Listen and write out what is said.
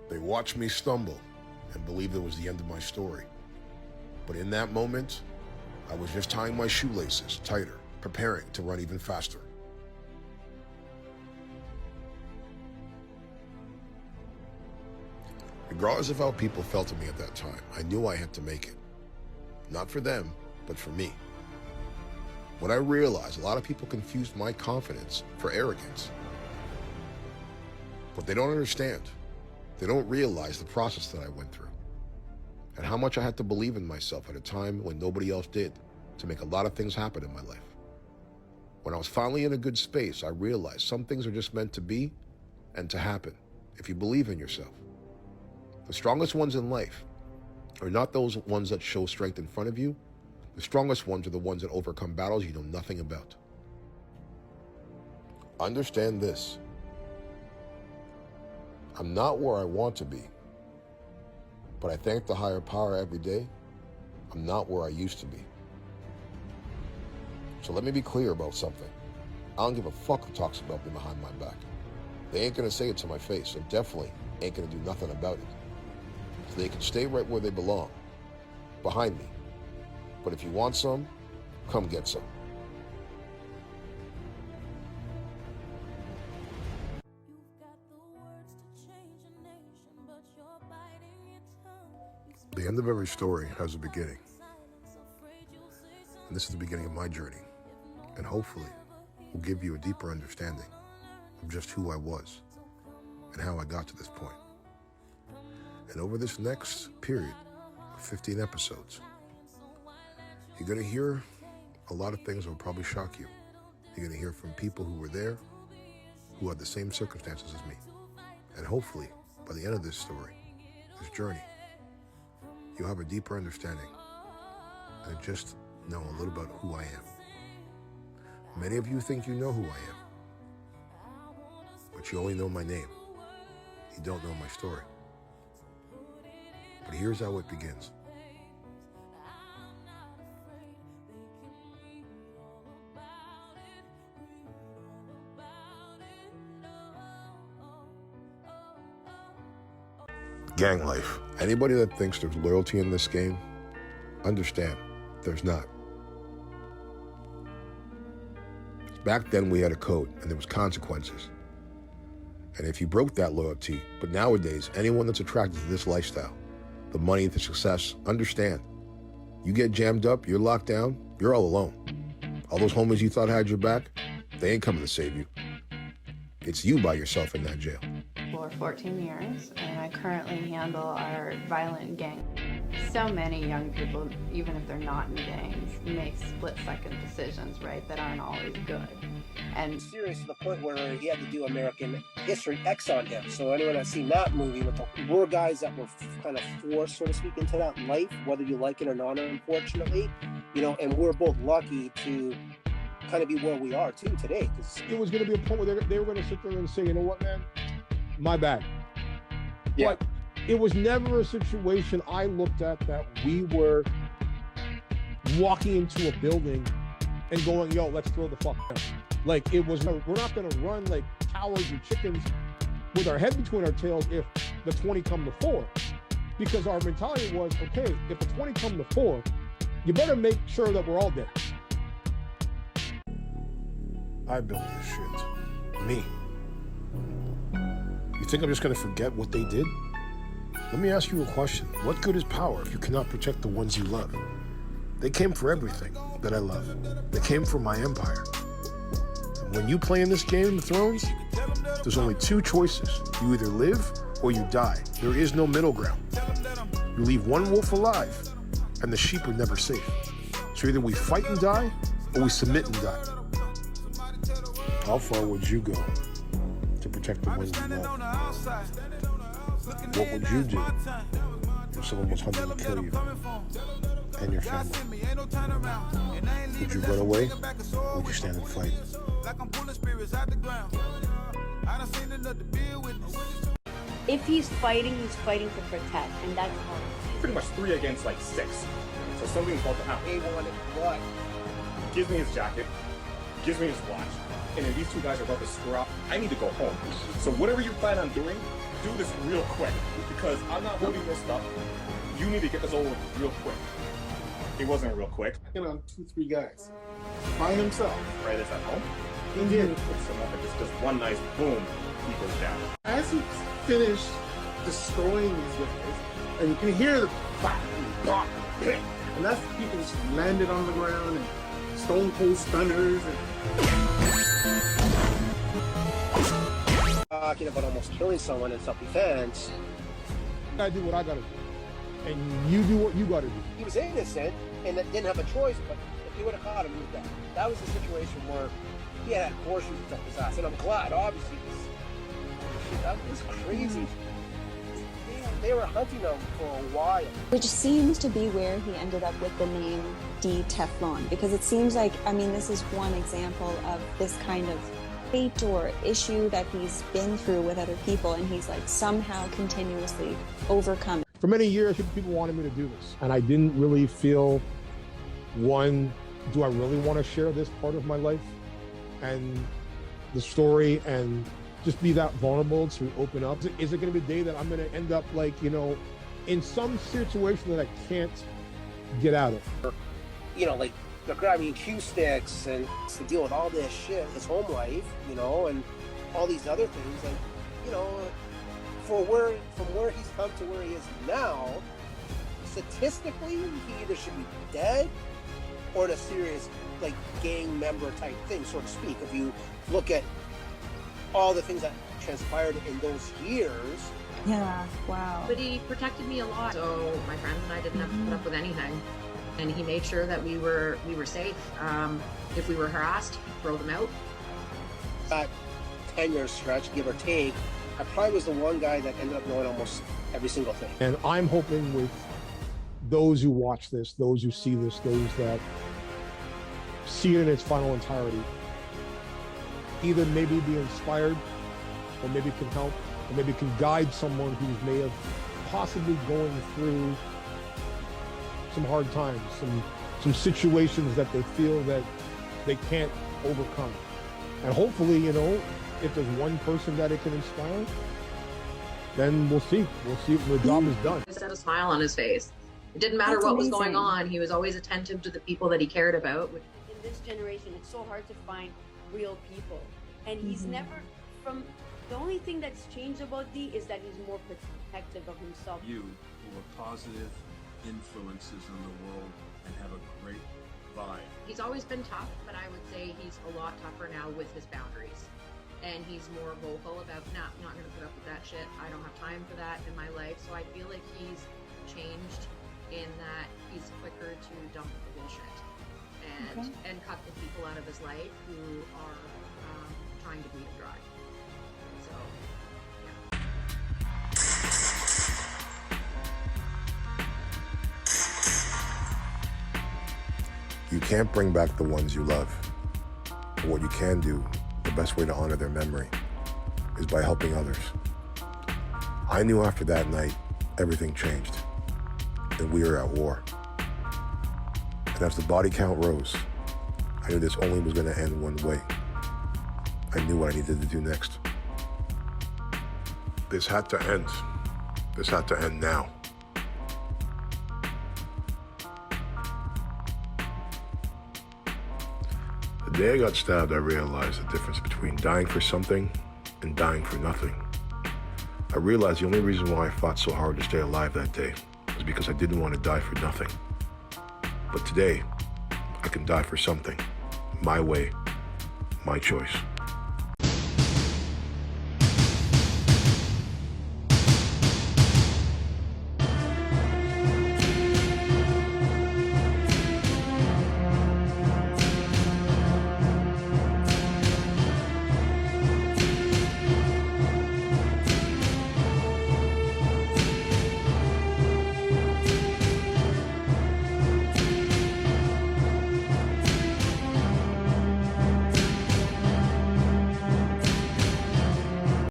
They watched me stumble and believed it was the end of my story. But in that moment, I was just tying my shoelaces tighter, preparing to run even faster. Regardless of how people felt of me at that time, I knew I had to make it. Not for them, but for me. When I realized a lot of people confused my confidence for arrogance. What they don't understand, they don't realize the process that I went through and how much I had to believe in myself at a time when nobody else did to make a lot of things happen in my life. When I was finally in a good space, I realized some things are just meant to be and to happen if you believe in yourself. The strongest ones in life are not those ones that show strength in front of you. The strongest ones are the ones that overcome battles you know nothing about. Understand this. I'm not where I want to be, but I thank the higher power every day. I'm not where I used to be. So let me be clear about something. I don't give a fuck who talks about me behind my back. They ain't gonna say it to my face, and definitely ain't gonna do nothing about it. So they can stay right where they belong, behind me. But if you want some, come get some. The end of every story has a beginning. And this is the beginning of my journey. And hopefully will give you a deeper understanding of just who I was and how I got to this point. And over this next period of 15 episodes, you're gonna hear a lot of things that will probably shock you. You're gonna hear from people who were there, who had the same circumstances as me. And hopefully, by the end of this story, this journey, you'll have a deeper understanding and just know a little about who I am. Many of you think you know who I am, but you only know my name. You don't know my story. But here's how it begins. Gang life. Anybody that thinks there's loyalty in this game, understand, there's not. Back then we had a code and there was consequences. And if you broke that loyalty, but nowadays, anyone that's attracted to this lifestyle, the money, the success, understand. You get jammed up, you're locked down, you're all alone. All those homies you thought had your back, they ain't coming to save you. It's you by yourself in that jail. For 14 years, and I currently handle our violent gang. So many young people, even if they're not in gangs, make split-second decisions, right, that aren't always good. And serious to the point where he had to do American History X on him. So anyone that's seen that movie, we're guys that were kind of forced, so to speak, into that life, whether you like it or not, unfortunately. And we're both lucky to kind of be where we are too today. It was going to be a point where they were going to sit there and say, you know what, man, my bad. Yeah. But it was never a situation I looked at that we were walking into a building and going, yo, let's throw the fuck down. Like, it was, we're not going to run like cowards or chickens with our head between our tails if the 20 come to 4. Because our mentality was, okay, if the 20 come to 4, you better make sure that we're all dead. I built this shit. Me. You think I'm just gonna forget what they did? Let me ask you a question. What good is power if you cannot protect the ones you love? They came for everything that I love. They came for my empire. And when you play in this Game of Thrones, there's only 2 choices. You either live or you die. There is no middle ground. You leave one wolf alive, and the sheep are never safe. So either we fight and die, or we submit and die. How far would you go to protect the ones you love? What would you do if someone was hunting to kill you and your family? Would you run away, or would you stand and fight? If he's fighting to protect, and that's how. Pretty much 3 against like 6. So something's about to happen. He wanted what? Gives me his jacket, gives me his watch, and then these 2 guys are about to screw up. I need to go home. So whatever you plan on doing, do this real quick because I'm not holding this stuff. You need to get this over with real quick. It wasn't real quick. You know, 2-3 guys by himself. Right, this at home. He did. It's enough of just one nice boom, he goes down. As he finished destroying these guys, and you can hear the bop, bop, bang, and that's people just landed on the ground and Stone Cold Stunners and talking about almost killing someone in self-defense. I do what I gotta do, and you do what you gotta do. He was innocent and didn't have a choice, but if he would have caught him, he was dead. That was the situation where he had horseshoes up his ass, and I'm glad, obviously, that was crazy. They were hunting him for a while. Which seems to be where he ended up with the name DTeflon, because it seems like, I mean, this is one example of this kind of hate or issue that he's been through with other people, and he's like somehow continuously overcome it. For many years, people wanted me to do this, and I didn't really feel, one, do I really want to share this part of my life and the story and just be that vulnerable to open up? Is it going to be a day that I'm going to end up like, you know, in some situation that I can't get out of? You know, like they're grabbing cue sticks and to deal with all this shit, his home life, you know, and all these other things. Like, you know, from where he's come to where he is now, statistically, he either should be dead or in a serious, like, gang member type thing, so to speak. If you look at all the things that transpired in those years. Yeah, wow. But he protected me a lot, so my friends and I didn't have to put up with anything. And he made sure that we were safe. If we were harassed, he'd throw them out. That 10-year stretch, give or take, I probably was the one guy that ended up knowing almost every single thing. And I'm hoping with those who watch this, those who see this, those that see it in its final entirety, either maybe be inspired, or maybe can help, or maybe can guide someone who may have possibly going through some hard times, some situations that they feel that they can't overcome. And hopefully, you know, if there's one person that it can inspire, then we'll see. We'll see if the job is done. He had a smile on his face. It didn't matter That's what was amazing. going on. He was always attentive to the people that he cared about. In this generation, it's so hard to find real people. And he's never, the only thing that's changed about Dee is that he's more protective of himself. You who are positive influences in the world and have a great vibe. He's always been tough, but I would say he's a lot tougher now with his boundaries. And he's more vocal about, nah, I'm not going to put up with that shit. I don't have time for that in my life. So I feel like he's changed in that he's quicker to dump the bullshit and cut the people out of his life who are trying to bleed him dry. So, yeah. You can't bring back the ones you love. But what you can do, the best way to honor their memory, is by helping others. I knew after that night, everything changed, and we were at war. And as the body count rose, I knew this only was going to end one way. I knew what I needed to do next. This had to end. This had to end now. The day I got stabbed, I realized the difference between dying for something and dying for nothing. I realized the only reason why I fought so hard to stay alive that day was because I didn't want to die for nothing. But today, I can die for something. My way, my choice.